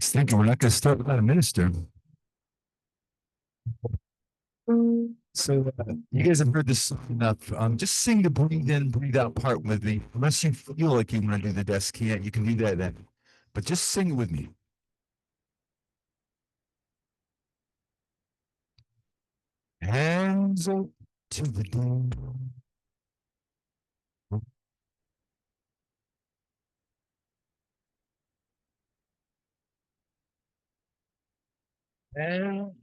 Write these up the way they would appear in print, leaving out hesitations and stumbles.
Thinking we're not going to start without a minister. So you guys have heard this song enough. Just sing the breathe in, breathe out part with me. Unless you feel like you want to do the desk can't, you can do that then. But just sing it with me. Hands up to the door. And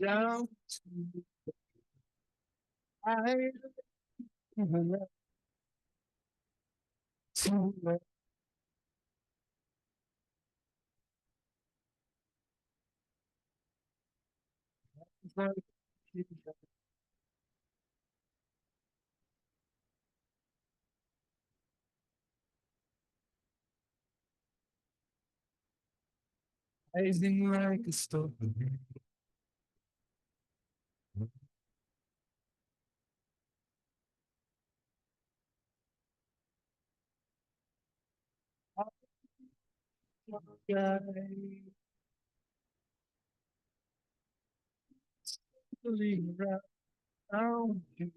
down to I to rising like a star. Around you,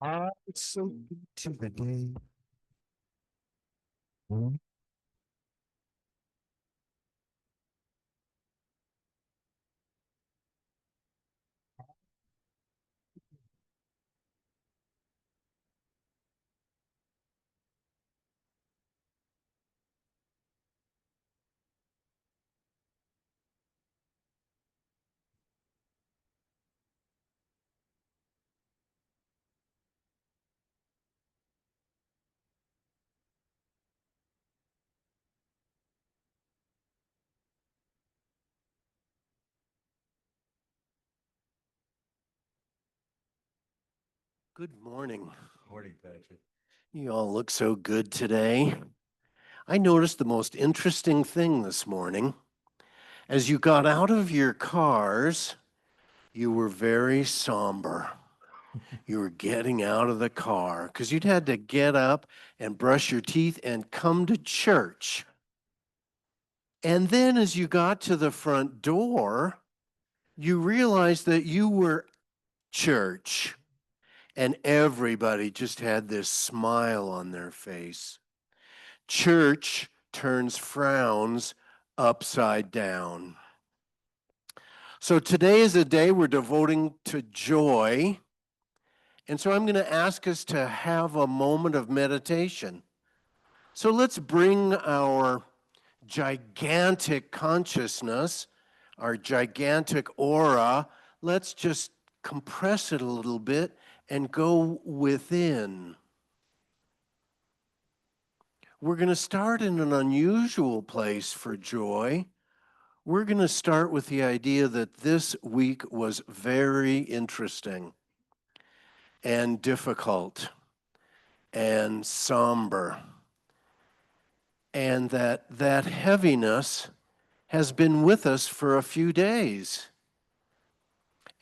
I so to the day. Mhm. Good morning. Morning, Patrick. You all look so good today. I noticed the most interesting thing this morning. As you got out of your cars, you were very somber. You were getting out of the car because you'd had to get up and brush your teeth and come to church. And then as you got to the front door, you realized that you were church. And everybody just had this smile on their face. Church turns frowns upside down. So today is a day we're devoting to joy. And so I'm going to ask us to have a moment of meditation. So let's bring our gigantic consciousness, our gigantic aura, let's just compress it a little bit and go within. We're going to start in an unusual place for joy. We're going to start with the idea that this week was very interesting and difficult and somber, and that heaviness has been with us for a few days.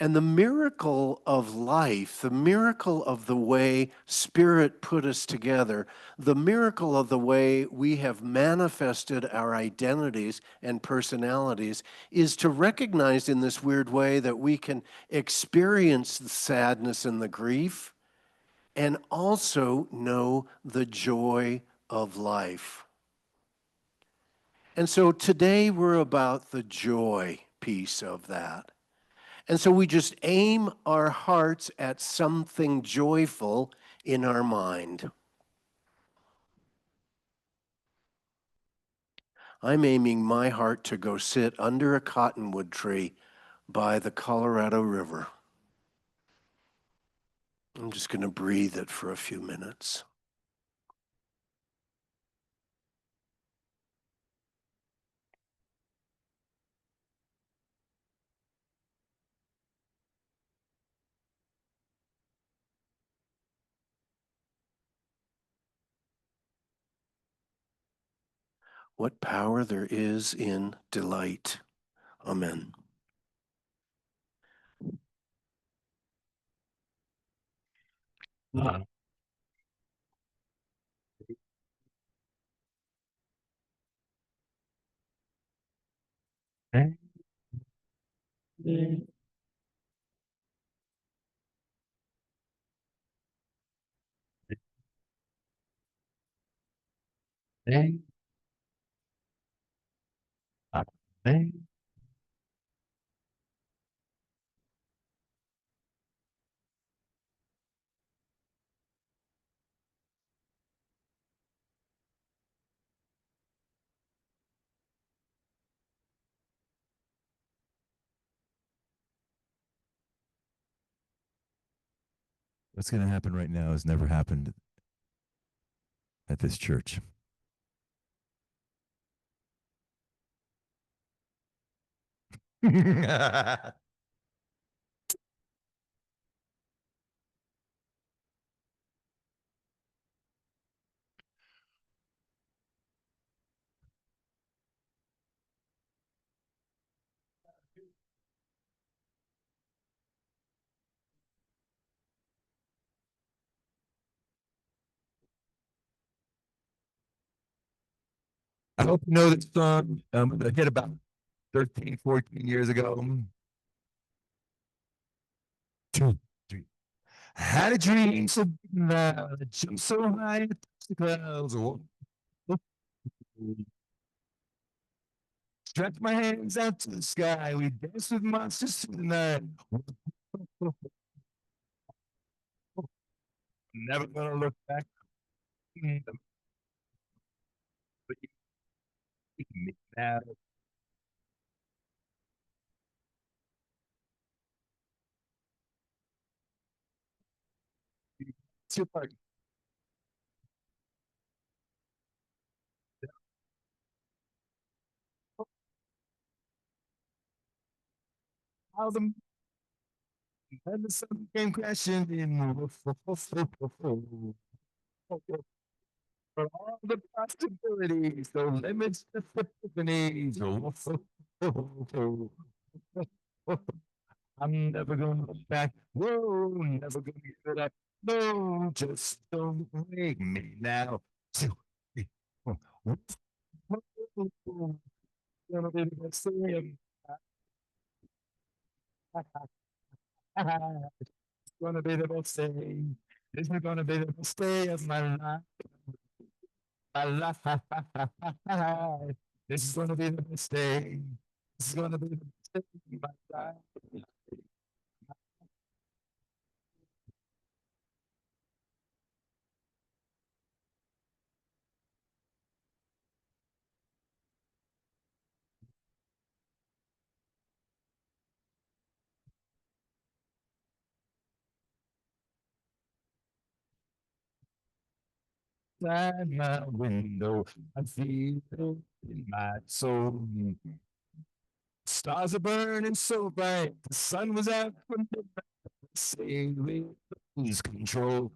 And the miracle of life, the miracle of the way Spirit put us together, the miracle of the way we have manifested our identities and personalities is to recognize in this weird way that we can experience the sadness and the grief and also know the joy of life. And so today we're about the joy piece of that. And so we just aim our hearts at something joyful in our mind. I'm aiming my heart to go sit under a cottonwood tree by the Colorado River. I'm just going to breathe it for a few minutes. What power there is in delight. Amen. Ah. Bang, bang, bang, ah, bang. What's going to happen right now has never happened at this church. I hope you know this song. I hit about 13, 14 years ago. Two, three. I had a dream so big and loud, I jumped so high it touched the clouds. Whoa. Stretch my hands out to the sky. We dance with monsters tonight. Never gonna look back. But you can make that. It's your part. How the and the sun came crashing in. For all the possibilities, the limits, the epiphanies. I'm never gonna look back. Whoa, never gonna give it up. No, just don't wake me now. Gonna be the best thing. It's gonna be the best day. This is gonna be the best day of my life. My life. This is gonna be the best day. This is gonna be the best day of my life. Outside my window, I feel it in my soul. Stars are burning so bright. The sun was out when the say we lose control.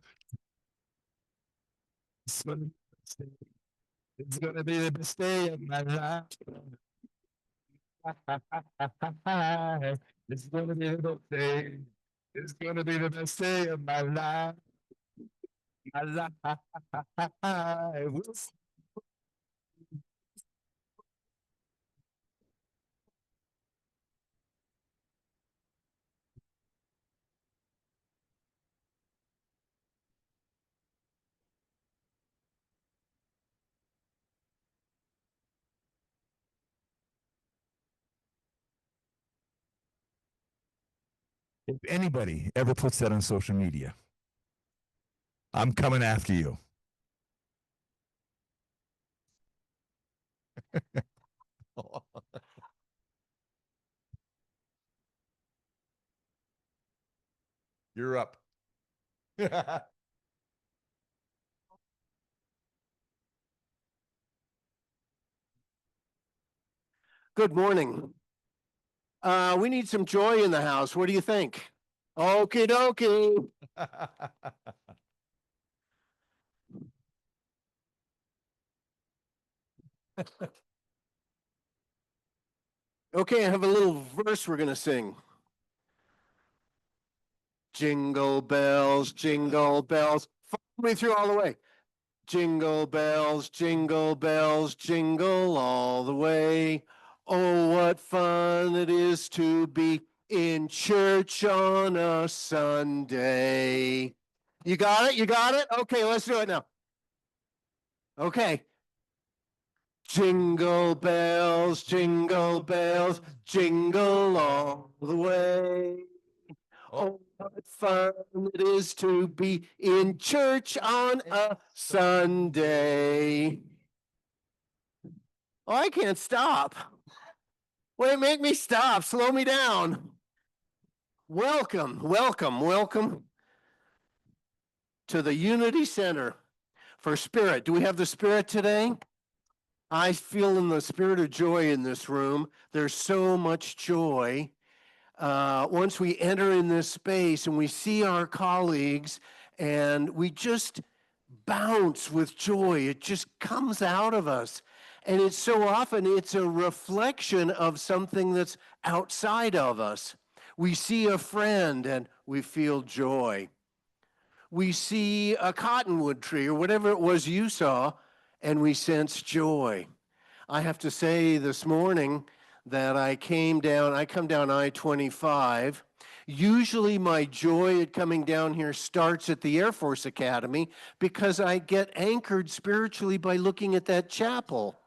It's gonna, it's gonna be the best day of my life. It's gonna be the best day. It's gonna be the best day of my life. My life. If anybody ever puts that on social media, I'm coming after you. You're up. Good morning. We need some joy in the house. What do you think? Okie dokie. Okay, I have a little verse we're going to sing. Jingle bells, jingle bells. Follow me through all the way. Jingle bells, jingle all the way. Oh, what fun it is to be in church on a Sunday. You got it? You got it? Okay, let's do it now. Okay. Jingle bells, jingle all the way. Oh, what fun it is to be in church on a Sunday. Oh, I can't stop. Wait, make me stop. Slow me down. Welcome to the Unity Center for Spirit. Do we have the Spirit today? I feel in the spirit of joy in this room. There's so much joy. Once we enter in this space and we see our colleagues and we just bounce with joy, it just comes out of us. And it's so often it's a reflection of something that's outside of us. We see a friend and we feel joy. We see a cottonwood tree or whatever it was you saw and we sense joy. I have to say this morning that I come down I-25. Usually my joy at coming down here starts at the Air Force Academy because I get anchored spiritually by looking at that chapel.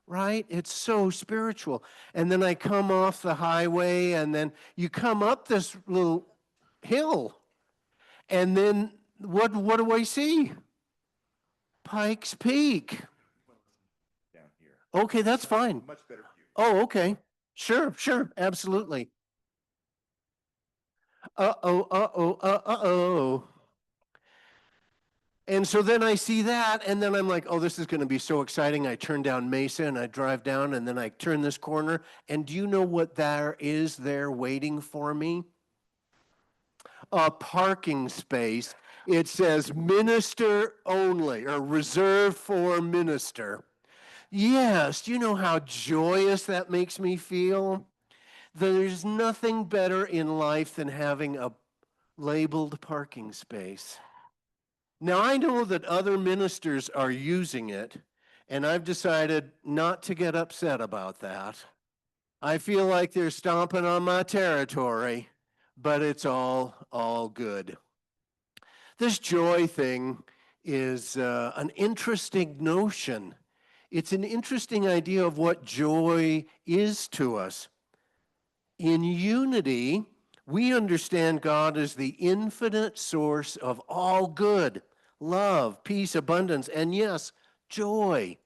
right? It's so spiritual. And then I come off the highway, and then you come up this little hill, and then what do I see? Pikes Peak. Down here. Okay, that's fine. Much better view. Oh, okay. Sure, absolutely. Uh-oh. And so then I see that, and then I'm like, oh, this is going to be so exciting. I turn down Mesa, and I drive down, and then I turn this corner. And do you know what there is there waiting for me? A parking space. It says minister only, or reserved for minister. Yes, do you know how joyous that makes me feel? There's nothing better in life than having a labeled parking space. Now, I know that other ministers are using it, and I've decided not to get upset about that. I feel like they're stomping on my territory, but it's all good. This joy thing is an interesting notion. It's an interesting idea of what joy is to us. In unity, we understand God as the infinite source of all good, love, peace, abundance, and yes, joy.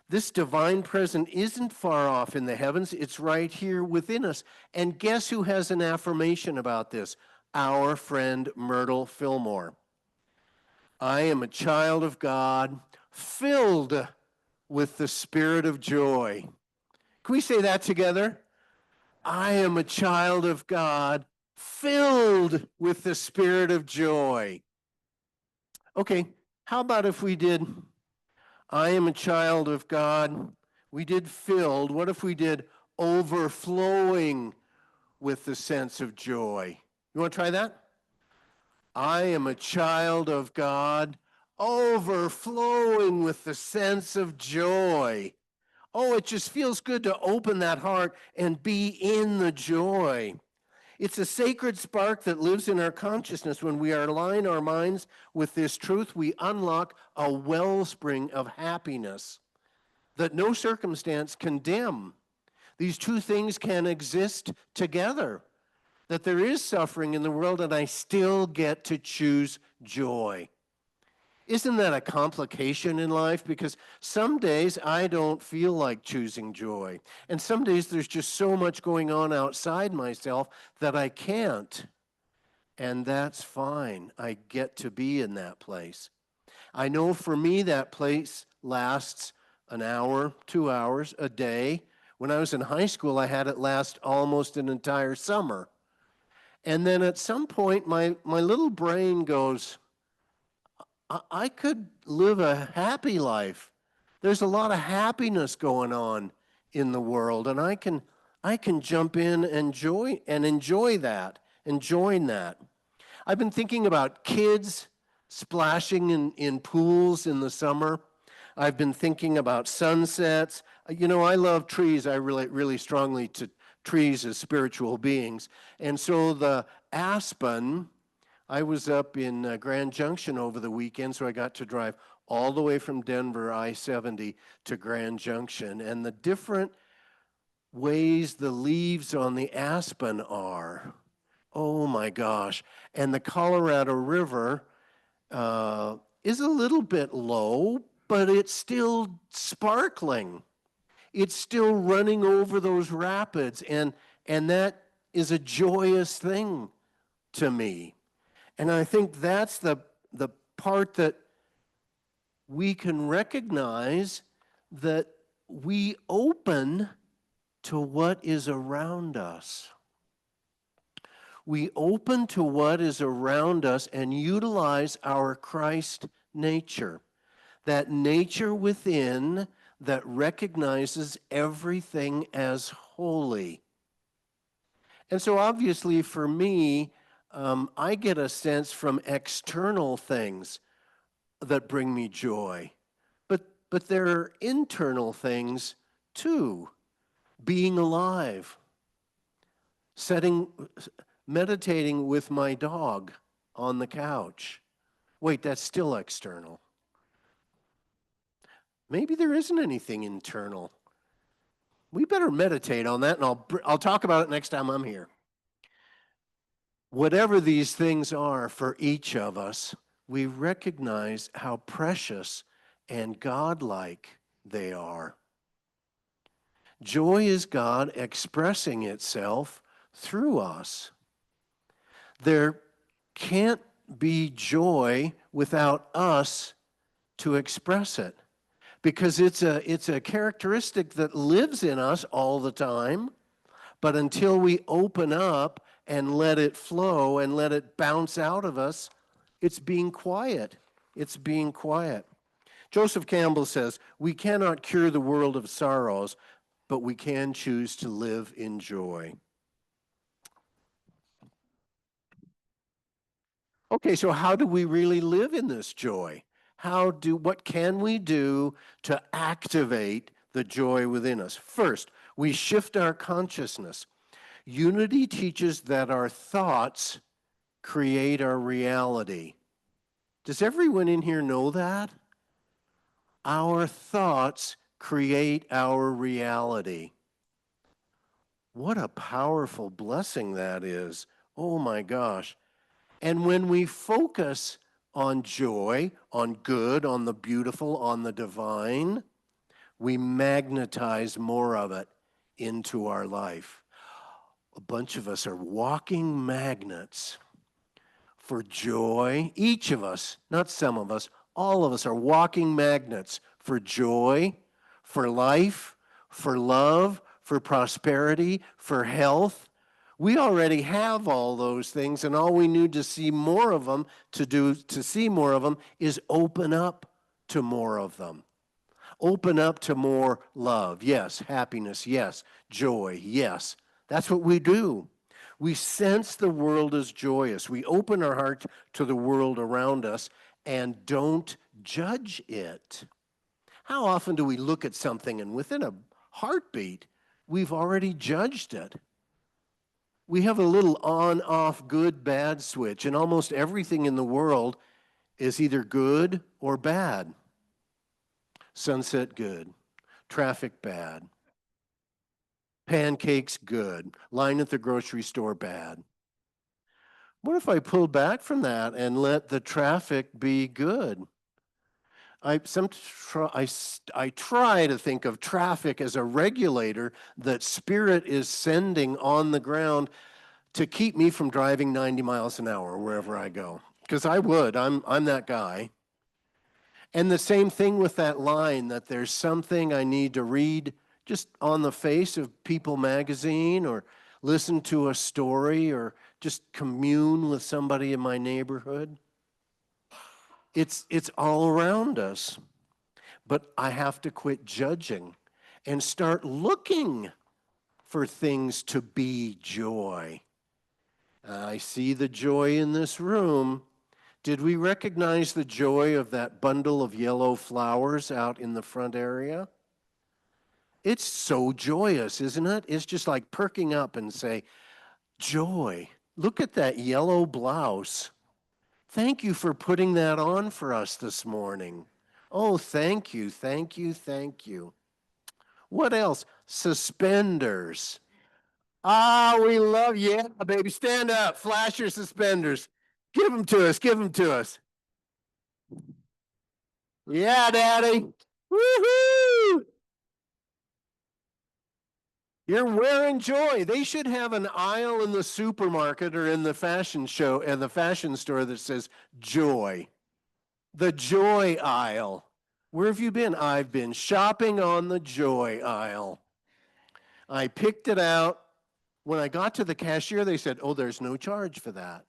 This divine presence isn't far off in the heavens, it's right here within us. And guess who has an affirmation about this? Our friend Myrtle Fillmore. I am a child of God, filled with the spirit of joy. Can we say that together? I am a child of God, filled with the spirit of joy. Okay, how about if we did, I am a child of God, we did filled, what if we did overflowing with the sense of joy? You want to try that? I am a child of God, overflowing with the sense of joy. Oh, it just feels good to open that heart and be in the joy. It's a sacred spark that lives in our consciousness. When we align our minds with this truth, we unlock a wellspring of happiness that no circumstance can dim. These two things can exist together, that there is suffering in the world and I still get to choose joy. Isn't that a complication in life? Because some days I don't feel like choosing joy. And some days there's just so much going on outside myself that I can't. And that's fine. I get to be in that place. I know for me that place lasts an hour, 2 hours, a day. When I was in high school, I had it last almost an entire summer. And then at some point, my little brain goes, I could live a happy life. There's a lot of happiness going on in the world, and I can jump in and enjoy that and join that. I've been thinking about kids splashing in pools in the summer. I've been thinking about sunsets. You know, I love trees. I relate really strongly to trees as spiritual beings. And so the aspen, I was up in Grand Junction over the weekend, so I got to drive all the way from Denver, I-70, to Grand Junction. And the different ways the leaves on the aspen are, oh my gosh. And the Colorado River is a little bit low, but it's still sparkling. It's still running over those rapids, and that is a joyous thing to me. And I think that's the part that we can recognize, that we open to what is around us. We open to what is around us and utilize our Christ nature, that nature within that recognizes everything as holy. And so obviously for me, I get a sense from external things that bring me joy. But there are internal things too. Being alive, meditating with my dog on the couch. Wait, that's still external. Maybe there isn't anything internal. We better meditate on that, and I'll talk about it next time I'm here. Whatever these things are for each of us, we recognize how precious and godlike they are. Joy is God expressing itself through us. There can't be joy without us to express it, because it's a characteristic that lives in us all the time. But until we open up and let it flow and let it bounce out of us, it's being quiet. It's being quiet. Joseph Campbell says, "We cannot cure the world of sorrows, but we can choose to live in joy." Okay, so how do we really live in this joy? What can we do to activate the joy within us? First, we shift our consciousness. Unity teaches that our thoughts create our reality. Does everyone in here know that? Our thoughts create our reality. What a powerful blessing that is. Oh my gosh. And when we focus on joy, on good, on the beautiful, on the divine, we magnetize more of it into our life. A bunch of us are walking magnets for joy. Each of us, not some of us, all of us are walking magnets for joy, for life, for love, for prosperity, for health. We already have all those things, and all we need to see more of them, to see more of them, is open up to more of them. Open up to more love. Yes. Happiness. Yes. Joy. Yes. That's what we do. We sense the world as joyous. We open our heart to the world around us and don't judge it. How often do we look at something and within a heartbeat, we've already judged it? We have a little on-off good-bad switch, and almost everything in the world is either good or bad. Sunset, good. Traffic, bad. Pancakes, good. Line at the grocery store, bad. What if I pull back from that and let the traffic be good? I try to think of traffic as a regulator that Spirit is sending on the ground to keep me from driving 90 miles an hour wherever I go. Because I would. I'm that guy. And the same thing with that line, that there's something I need to read just on the face of People magazine, or listen to a story, or just commune with somebody in my neighborhood. It's all around us. But I have to quit judging and start looking for things to be joy. I see the joy in this room. Did we recognize the joy of that bundle of yellow flowers out in the front area? It's so joyous, isn't it? It's just like perking up and say, joy. Look at that yellow blouse. Thank you for putting that on for us this morning. Oh, thank you, thank you, thank you. What else? Suspenders. Ah, we love, yeah, baby. Stand up, flash your suspenders. Give them to us, give them to us. Yeah, Daddy. Woohoo! You're wearing joy. They should have an aisle in the supermarket or in the fashion show and the fashion store that says joy. The joy aisle. Where have you been? I've been shopping on the joy aisle. I picked it out. When I got to the cashier, they said, "Oh, there's no charge for that.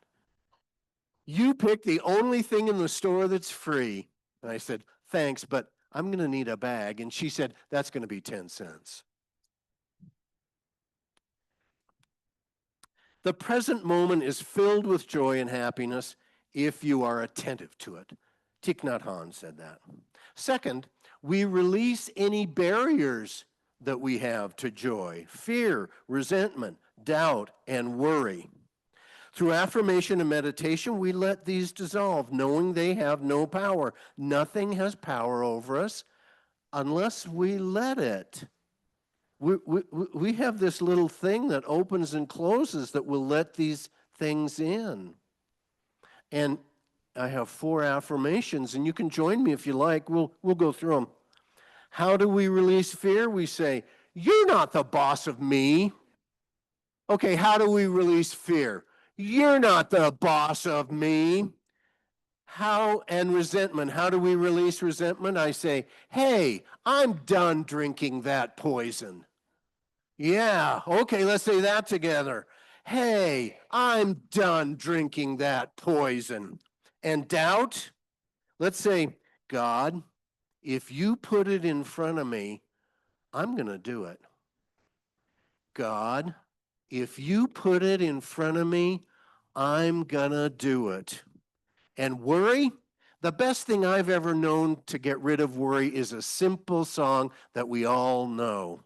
You picked the only thing in the store that's free." And I said, "Thanks, but I'm going to need a bag." And she said, "That's going to be 10 cents. The present moment is filled with joy and happiness if you are attentive to it. Thich Nhat Hanh said that. Second, we release any barriers that we have to joy: fear, resentment, doubt, and worry. Through affirmation and meditation, we let these dissolve, knowing they have no power. Nothing has power over us. unless we let it. We have this little thing that opens and closes that will let these things in. And I have 4 affirmations, and you can join me if you like. We'll go through them. How do we release fear? We say, "You're not the boss of me." Okay, how do we release fear? "You're not the boss of me." And resentment. How do we release resentment? I say, "Hey, I'm done drinking that poison." Yeah, okay, let's say that together. "Hey, I'm done drinking that poison." And doubt, let's say, "God, if you put it in front of me, I'm going to do it." God, if you put it in front of me, I'm going to do it. And worry, the best thing I've ever known to get rid of worry is a simple song that we all know.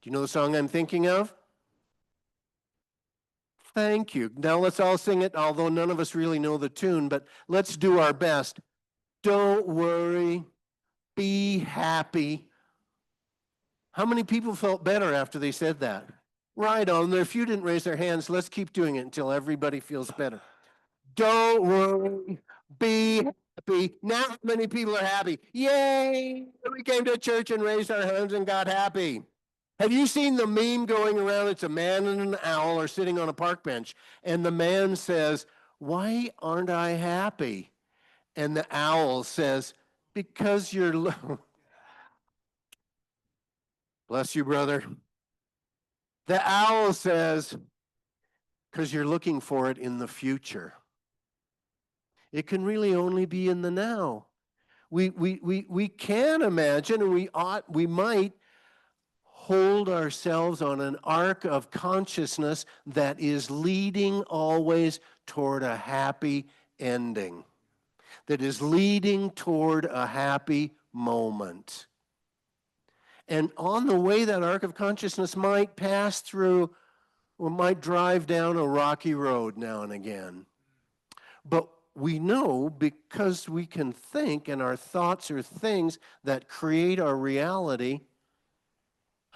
Do you know the song I'm thinking of? Thank you. Now let's all sing it, although none of us really know the tune, but let's do our best. Don't worry, be happy. How many people felt better after they said that? Right on. There, if you didn't raise their hands, let's keep doing it until everybody feels better. Don't worry, be happy. Now many people are happy. Yay! We came to church and raised our hands and got happy. Have you seen the meme going around? It's a man and an owl are sitting on a park bench, and the man says, "Why aren't I happy?" And the owl says, "Because you're..." Bless you, brother. The owl says, "Because you're looking for it in the future." It can really only be in the now. We can imagine, and we might hold ourselves on an arc of consciousness that is leading always toward a happy ending, that is leading toward a happy moment. And on the way, that arc of consciousness might pass through, or might drive down a rocky road now and again. But we know, because we can think, and our thoughts are things that create our reality,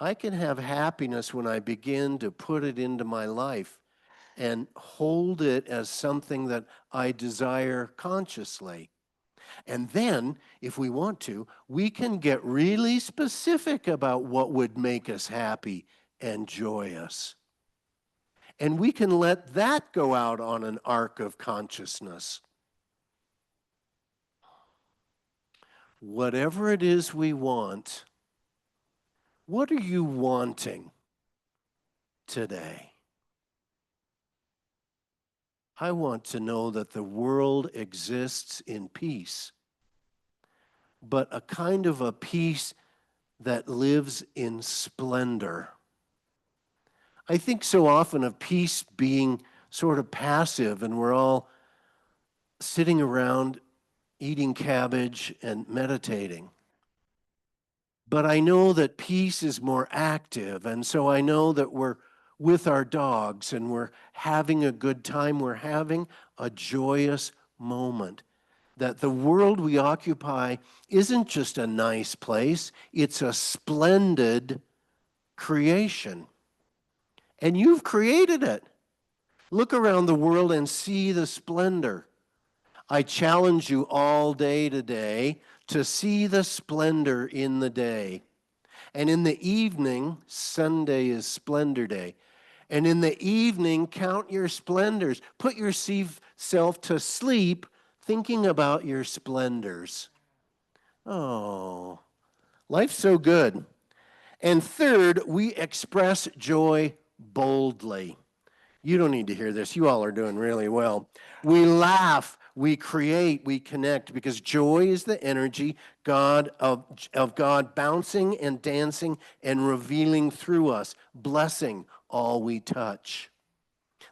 I can have happiness when I begin to put it into my life and hold it as something that I desire consciously. And then, if we want to, we can get really specific about what would make us happy and joyous. And we can let that go out on an arc of consciousness. Whatever it is we want, what are you wanting today? I want to know that the world exists in peace, but a kind of a peace that lives in splendor. I think so often of peace being sort of passive, and we're all sitting around eating cabbage and meditating. But I know that peace is more active, and so I know that we're with our dogs and we're having a good time, we're having a joyous moment. That the world we occupy isn't just a nice place, it's a splendid creation. And you've created it. Look around the world and see the splendor. I challenge you all day today to see the splendor in the day. And in the evening, Sunday is Splendor Day. And in the evening, count your splendors. Put yourself to sleep thinking about your splendors. Oh, life's so good. And third, we express joy boldly. You don't need to hear this. You all are doing really well. We laugh, we create, we connect, because joy is the energy of God bouncing and dancing and revealing through us, blessing all we touch.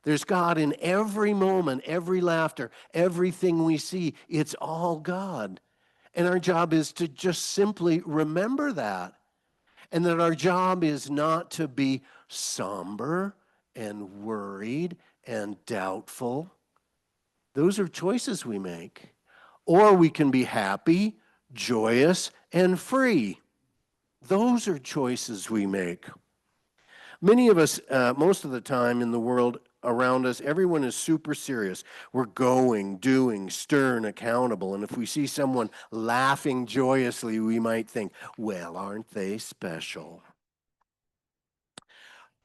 There's God in every moment, every laughter, everything we see. It's all God. And our job is to just simply remember that. And that our job is not to be somber and worried and doubtful. Those are choices we make. Or we can be happy, joyous, and free. Those are choices we make. Many of us, most of the time in the world around us, everyone is super serious. We're going, doing, stern, accountable. And if we see someone laughing joyously, we might think, well, aren't they special?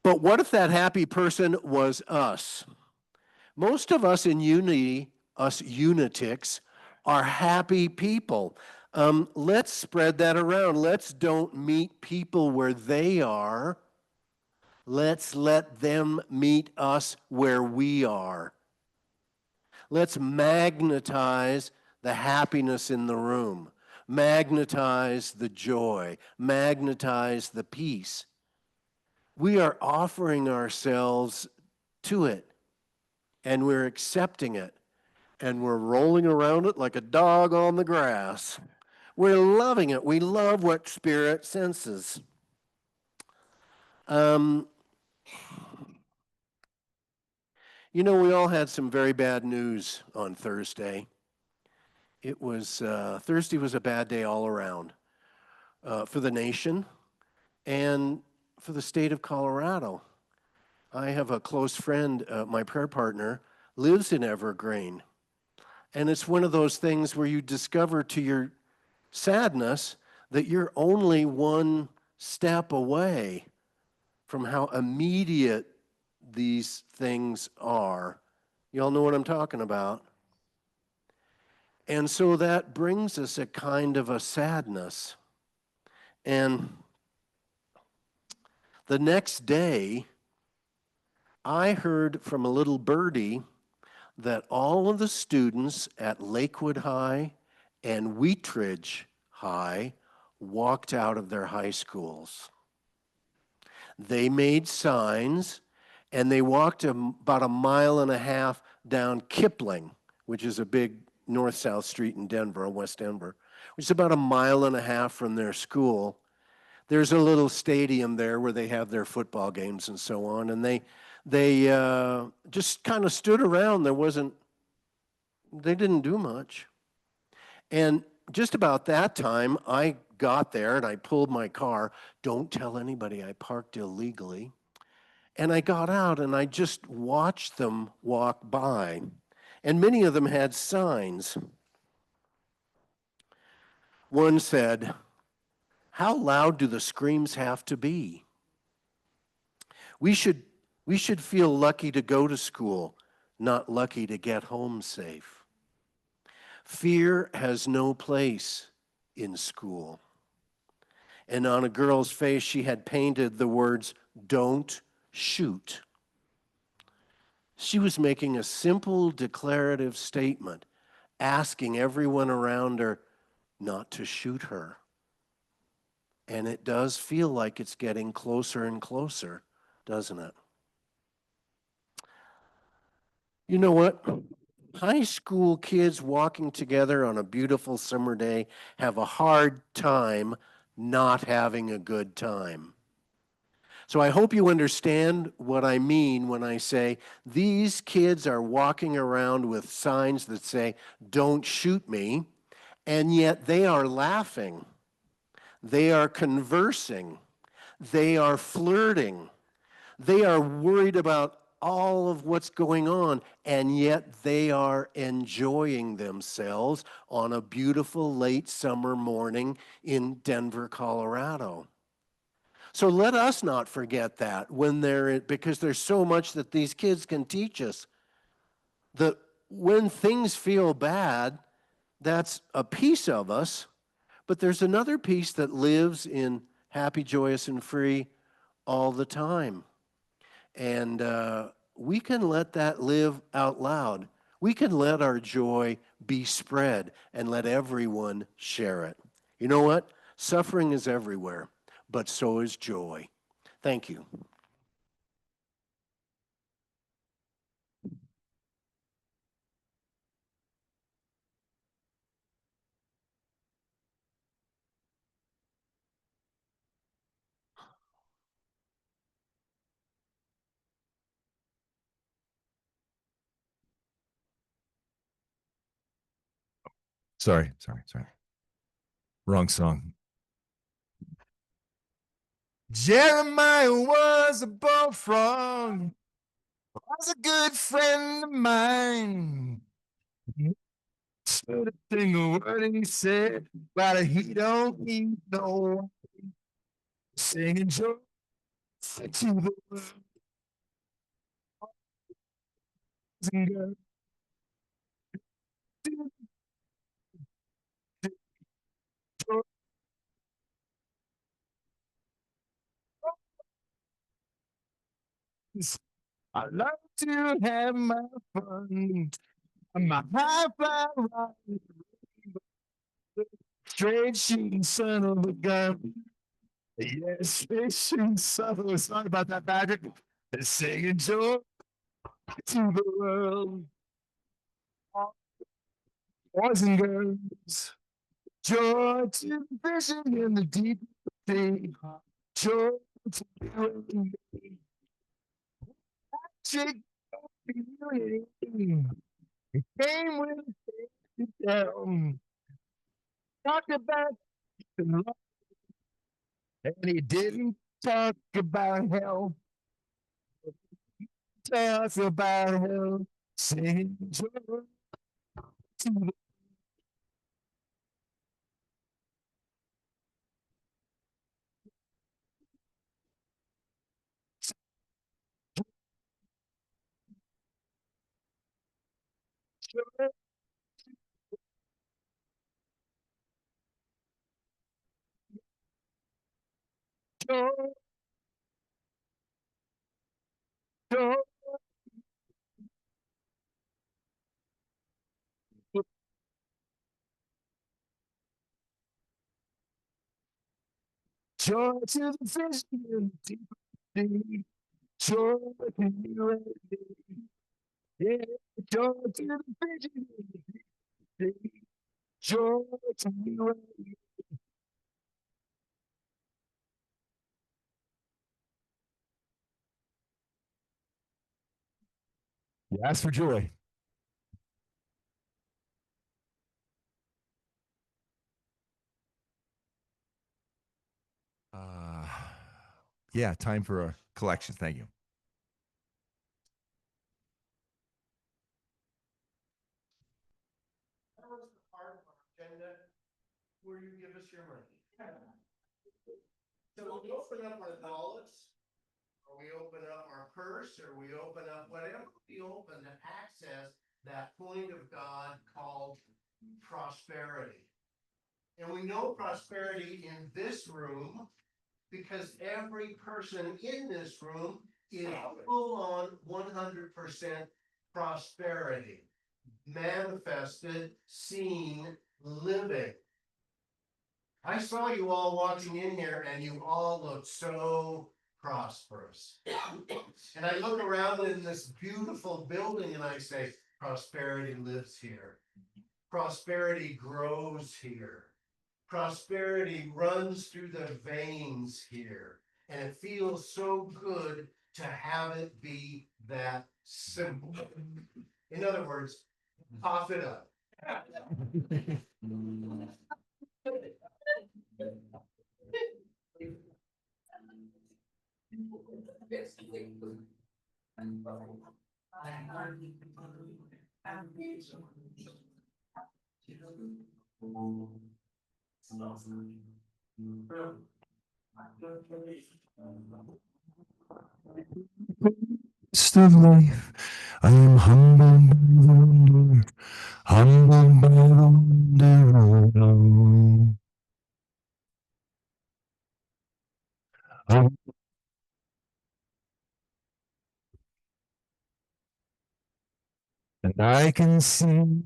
But what if that happy person was us? Most of us in unity, us unitics, are happy people. Let's spread that around. Let's don't meet people where they are. Let's let them meet us where we are. Let's magnetize the happiness in the room, magnetize the joy, magnetize the peace. We are offering ourselves to it, and we're accepting it, and we're rolling around it like a dog on the grass. We're loving it. We love what Spirit senses. You know, we all had some very bad news on Thursday. It was, Thursday was a bad day all around for the nation and for the state of Colorado. I have a close friend, my prayer partner, lives in Evergreen. And it's one of those things where you discover to your sadness that you're only one step away from how immediate these things are. You all know what I'm talking about. And so that brings us a kind of a sadness. And the next day, I heard from a little birdie that all of the students at Lakewood High and Wheatridge High walked out of their high schools. They made signs, and they walked about a mile and a half down Kipling, which is a big north-south street in Denver, West Denver, which is about a mile and a half from their school. There's a little stadium there where they have their football games and so on, and they just kind of stood around. They didn't do much. And just about that time, I got there and I pulled my car. Don't tell anybody I parked illegally. And I got out and I just watched them walk by. And many of them had signs. One said, "How loud do the screams have to be? We should feel lucky to go to school, not lucky to get home safe. Fear has no place in school." And on a girl's face, she had painted the words, "Don't shoot." She was making a simple declarative statement, asking everyone around her not to shoot her. And it does feel like it's getting closer and closer, doesn't it? You know what? High school kids walking together on a beautiful summer day have a hard time not having a good time. So I hope you understand what I mean when I say these kids are walking around with signs that say, "Don't shoot me," and yet they are laughing. They are conversing. They are flirting. They are worried about all of what's going on, and yet they are enjoying themselves on a beautiful late summer morning in Denver, Colorado. So let us not forget that because there's so much that these kids can teach us. That when things feel bad, that's a piece of us, but there's another piece that lives in happy, joyous, and free all the time. And we can let that live out loud. We can let our joy be spread and let everyone share it. You know what? Suffering is everywhere, but so is joy. Thank you. Sorry. Wrong song. Jeremiah was a bullfrog, was a good friend of mine. Stood a single word he said, but he don't need no singing joy to the world and girls. I love to have my fun. I'm a high fly ride, straight shooting son of a gun. Yes, straight shooting son of a sorry about that, Patrick. Singing joy to the world, boys and girls. Joy to the fishing in the deep sea. Joy to the chick humiliating. It came with it down. Talk about the love, and he didn't talk about hell. Talk about hell. Sing joy to the joy, joy, joy, joy to the fishing in the deep sea. Joy to you and me. Yeah, joy to the fishing in the deep sea. Joy to you and me. You ask for joy. Uh, yeah, time for a collection. Thank you. That was the part of our agenda where you give us your money. So we open up our wallets, or we open up our purse, or we open up whatever we open to access that point of God called prosperity. And we know prosperity in this room because every person in this room is full on 100% prosperity, manifested, seen, living. I saw you all walking in here and you all looked so prosperous. And I look around in this beautiful building and I say, prosperity lives here. Prosperity grows here. Prosperity runs through the veins here. And it feels so good to have it be that simple. In other words, cough it up. Of life, I am humbled by the wonder, humbled by the wonder of it all. And I can see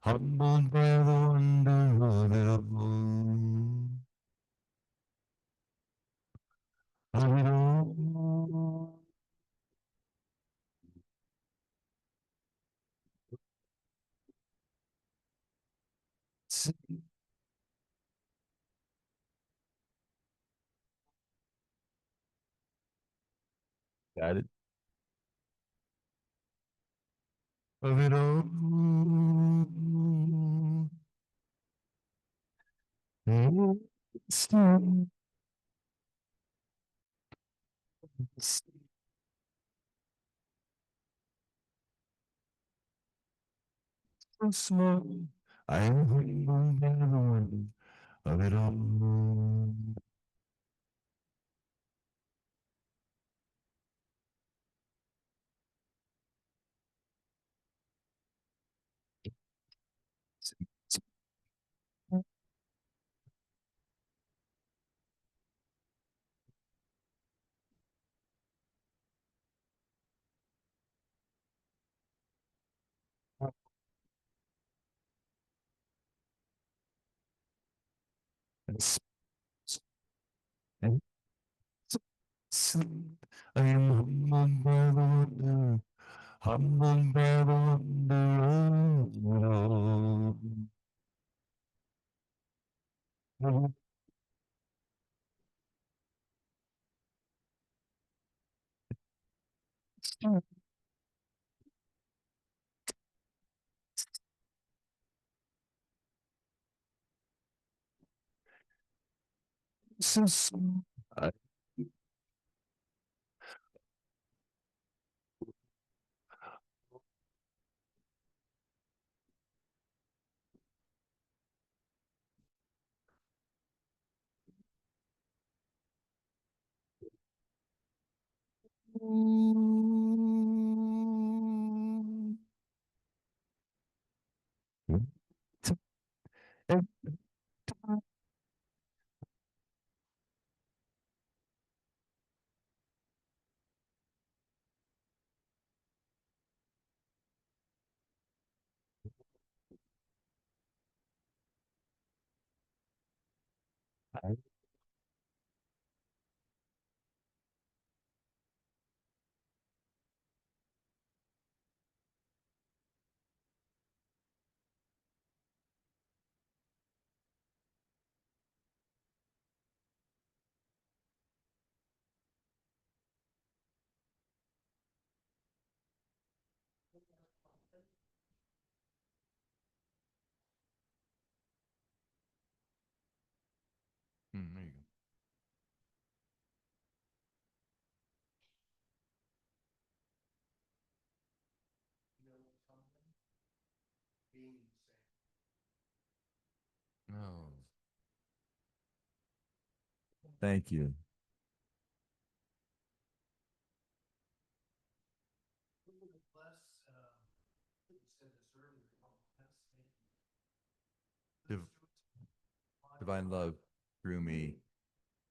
humbled by the wonder of it all. Of it all. Got it. Of it all. Still so small. I am one of it all. And sleep. I am humbled by the wonder, humbled by the wonder of it all. So small. There you go. Oh, thank you. Div- Divine love through me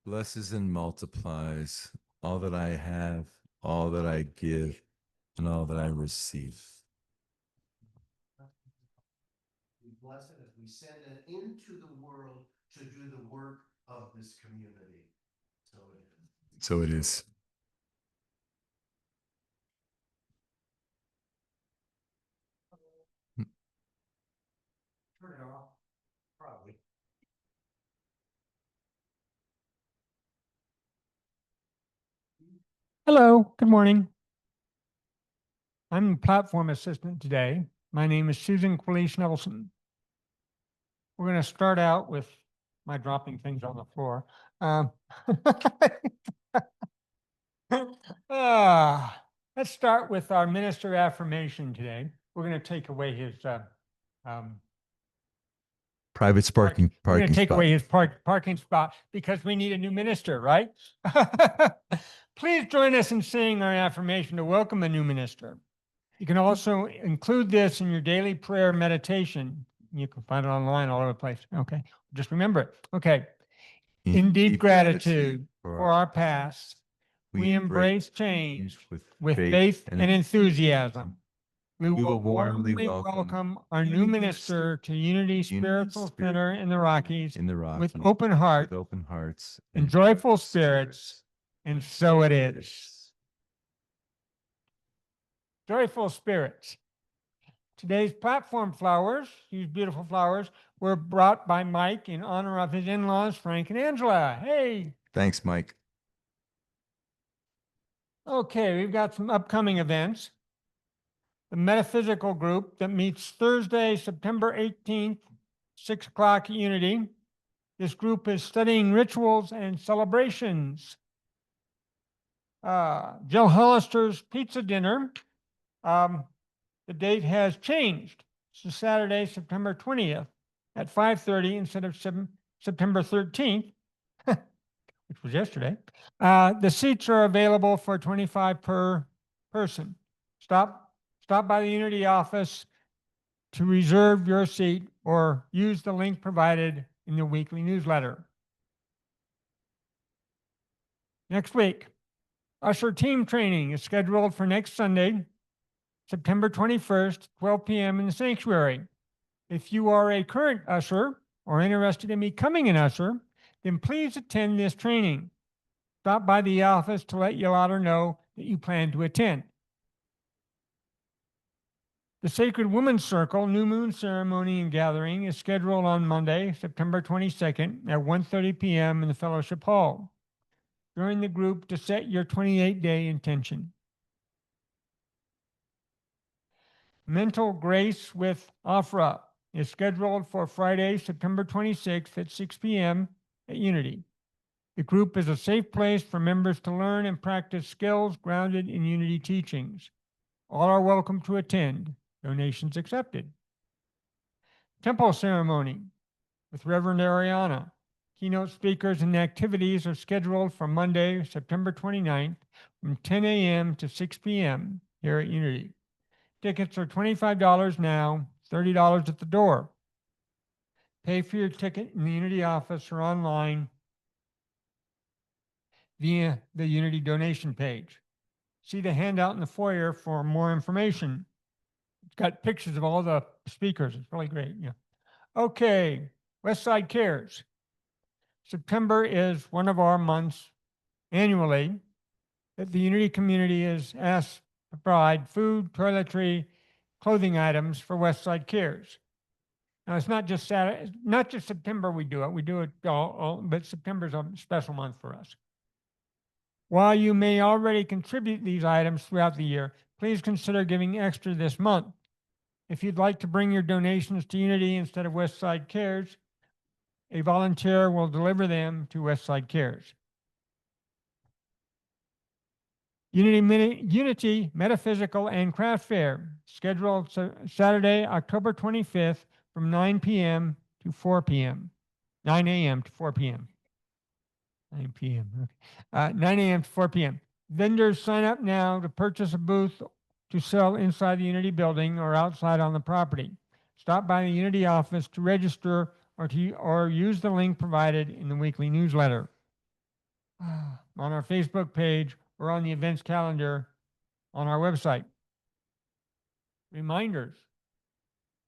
blesses and multiplies all that I have, all that I give, and all that I receive. We bless it as we send it into the world to do the work of this community. So it is. So it is. Turn it off, probably. Hello, good morning. I'm the platform assistant today. My name is Susan Quilish Nelson. We're going to start out with my dropping things on the floor. Let's start with our minister affirmation today. We're going to take away his Private we're going parking to take spot. away his parking spot because we need a new minister, right? Please join us in saying our affirmation to welcome a new minister. You can also include this in your daily prayer meditation. You can find it online all over the place. Okay, just remember it. Okay. In deep gratitude for our past, we embrace change with faith and enthusiasm. We will warmly welcome our new minister to Unity Spiritual Center in the Rockies with open heart, open hearts, and joyful spirits, and so it is. Joyful spirits. Today's platform flowers, these beautiful flowers, were brought by Mike in honor of his in-laws, Frank and Angela. Hey, Thanks, Mike. okay, we've got some upcoming events. The Metaphysical Group that meets Thursday, September 18th, 6 o'clock at Unity. This group is studying rituals and celebrations. Jill Hollister's Pizza Dinner. The date has changed. It's Saturday, September 20th at 5:30 instead of September 13th, which was yesterday. The seats are available for $25 per person. Stop by the Unity office to reserve your seat or use the link provided in the weekly newsletter. Next week, Usher team training is scheduled for next Sunday, September 21st, 12 p.m. in the sanctuary. If you are a current usher or interested in becoming an usher, then please attend this training. Stop by the office to let Yolanda know that you plan to attend. The Sacred Women's Circle New Moon Ceremony and Gathering is scheduled on Monday, September 22nd at 1:30 p.m. in the Fellowship Hall. Join the group to set your 28-day intention. Mental Grace with Afra is scheduled for Friday, September 26th at 6 p.m. at Unity. The group is a safe place for members to learn and practice skills grounded in Unity teachings. All are welcome to attend. Donations accepted. Temple Ceremony with Reverend Ariana. Keynote speakers and activities are scheduled for Monday, September 29th from 10 a.m. to 6 p.m. here at Unity. Tickets are $25 now, $30 at the door. Pay for your ticket in the Unity office or online via the Unity donation page. See the handout in the foyer for more information. It's got pictures of all the speakers. It's really great. Yeah. Okay, Westside Cares. September is one of our months annually that the Unity community is asked to provide food, toiletry, clothing items for Westside Cares. Now, it's not just Saturday, not just September we do it all, but September's a special month for us. While you may already contribute these items throughout the year, please consider giving extra this month. If you'd like to bring your donations to Unity instead of Westside Cares, a volunteer will deliver them to Westside Cares. Unity Metaphysical and Craft Fair, scheduled Saturday, October 25th from 9 p.m. to 4 p.m. 9 a.m. to 4 p.m. 9 p.m. Okay. 9 a.m. to 4 p.m. Vendors sign up now to purchase a booth to sell inside the Unity building or outside on the property. Stop by the Unity office to register or use the link provided in the weekly newsletter. On our Facebook page or on the events calendar on our website. Reminders.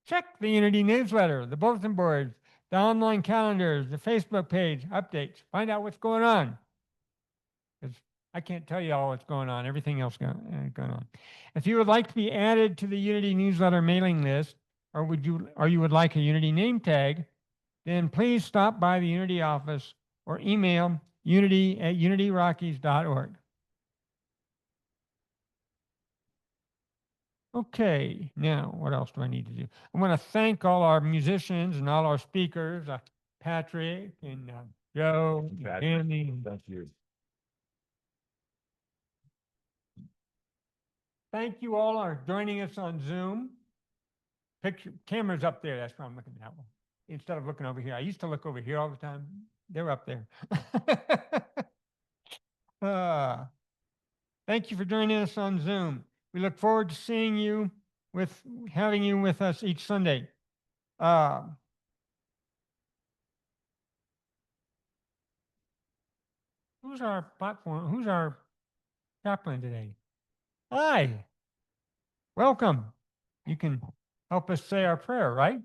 Check the Unity newsletter, the bulletin boards, the online calendars, the Facebook page, updates. Find out what's going on. Because I can't tell you all what's going on, everything else going on. If you would like to be added to the Unity newsletter mailing list, or you would like a Unity name tag, then please stop by the Unity office or email unity@unityrockies.org. Okay, now what else do I need to do? I want to thank all our musicians and all our speakers, Patrick and Joe, and Andy. Thank you. Thank you all for joining us on Zoom. Picture cameras up there. That's why I'm looking at one instead of looking over here. I used to look over here all the time. They're up there. Thank you for joining us on Zoom. We look forward to seeing you having you with us each Sunday. Who's our platform? Who's our chaplain today? Hi. Welcome. You can help us say our prayer, right?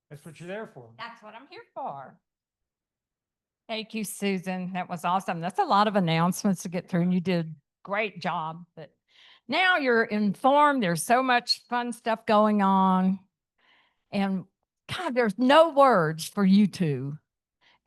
That's what you're there for. That's what I'm here for. Thank you, Susan. That was awesome. That's a lot of announcements to get through, and you did a great job. But Now you're informed. There's so much fun stuff going on. And God, there's no words for you two.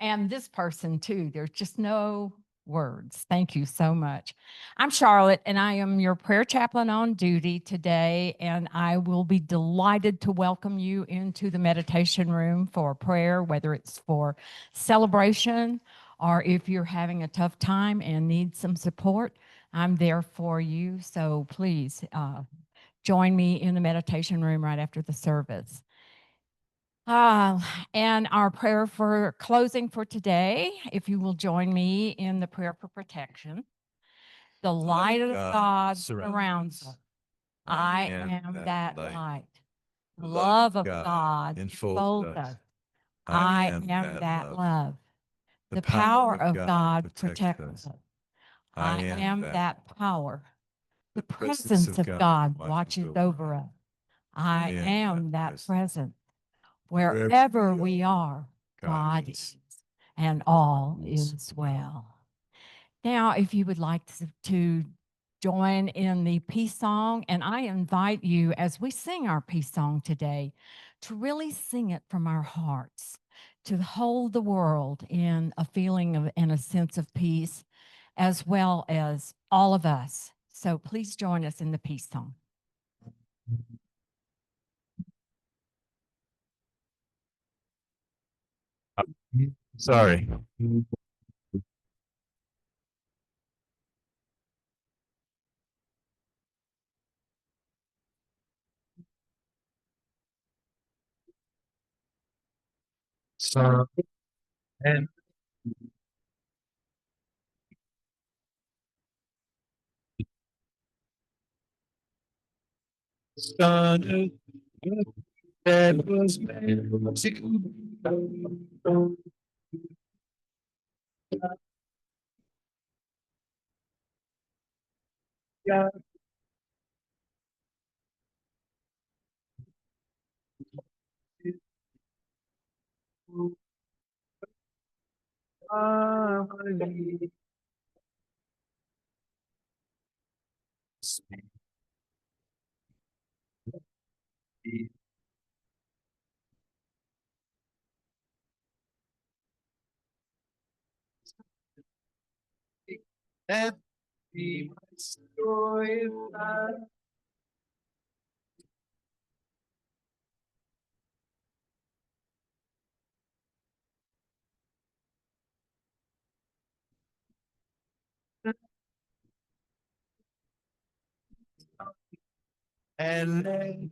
And this person too. There's just no words. Thank you so much. I'm Charlotte, and I am your prayer chaplain on duty today. And I will be delighted to welcome you into the meditation room for prayer, whether it's for celebration or if you're having a tough time and need some support. I'm there for you. So please join me in the meditation room right after the service. And our prayer for closing for today, if you will join me in the prayer for protection. The light of God surrounds us. I am that light. The love of God enfolds us. I am that love. The power of God protects us. I am that power. The presence of God watches over us. I am that presence. Wherever we are, God is, and all is well. Now, if you would like to join in the peace song, and I invite you as we sing our peace song today to really sing it from our hearts, to hold the world in a feeling of and a sense of peace, as well as all of us. So please join us in the peace song. Sorry. Soran. Son that was made to God. And be my story. And then